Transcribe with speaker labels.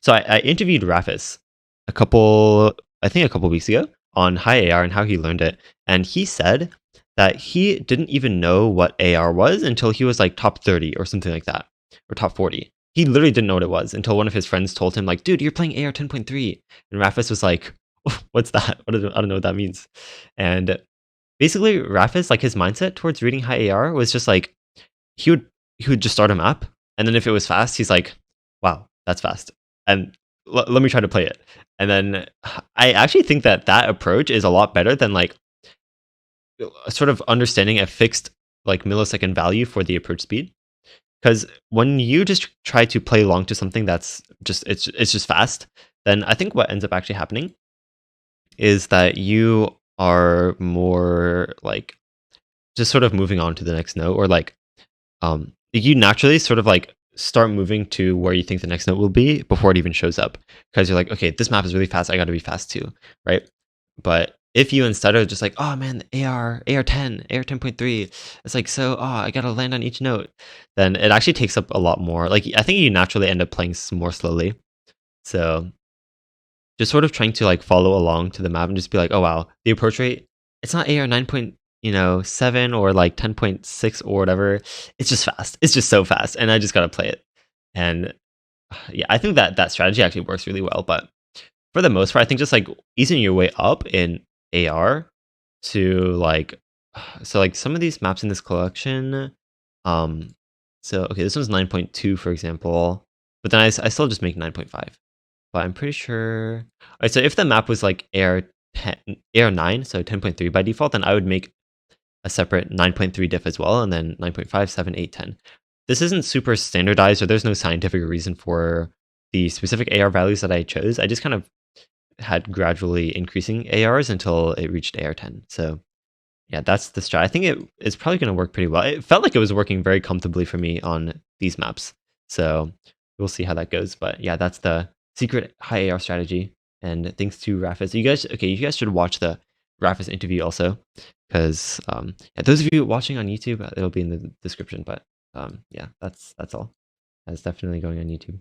Speaker 1: So I interviewed Rafis I think a couple weeks ago on high AR and how he learned it. And he said that he didn't even know what AR was until he was like top 30 or something like that, or top 40. He literally didn't know what it was until one of his friends told him, like, dude, you're playing AR 10.3. And Rafis was like, what's that? I don't know what that means. And basically, Rafis, like his mindset towards reading high AR was just like, he would he would just start a map, and then if it was fast, he's like, "Wow, that's fast," and let me try to play it. And then I actually think that that approach is a lot better than like sort of understanding a fixed like millisecond value for the approach speed. Because when you just try to play along to something that's just it's just fast, then I think what ends up actually happening is that you are more like just sort of moving on to the next note, or like you naturally sort of like start moving to where you think the next note will be before it even shows up, because you're like, okay, this map is really fast, I got to be fast too, right? But if you instead are just like, oh man, AR 10.3, it's like, so I gotta land on each note, then it actually takes up a lot more. Like I think you naturally end up playing more slowly. So just sort of trying to like follow along to the map and just be like, oh wow, the approach rate, it's not AR 9.7 or like 10.6 or whatever. It's just fast. It's just so fast, and I just gotta play it. And yeah, I think that that strategy actually works really well. But for the most part, I think just like easing your way up in AR to like, so like some of these maps in this collection, um, so okay, this one's 9.2 for example, but then I still just make 9.5. But I'm pretty sure. Alright, so if the map was like Air 10, Air 9, so 10.3 by default, then I would make a separate 9.3 diff as well, and then 9.5, 7, 8, 10. This isn't super standardized, or there's no scientific reason for the specific AR values that I chose. I just kind of had gradually increasing ARs until it reached AR 10. So yeah, that's the strat. I think it's probably going to work pretty well. It felt like it was working very comfortably for me on these maps. So we'll see how that goes. But yeah, that's the secret high AR strategy. And thanks to Rafis. You guys should watch the Rafis interview also. Because yeah, those of you watching on YouTube, it'll be in the description. But yeah, that's all. That's definitely going on YouTube.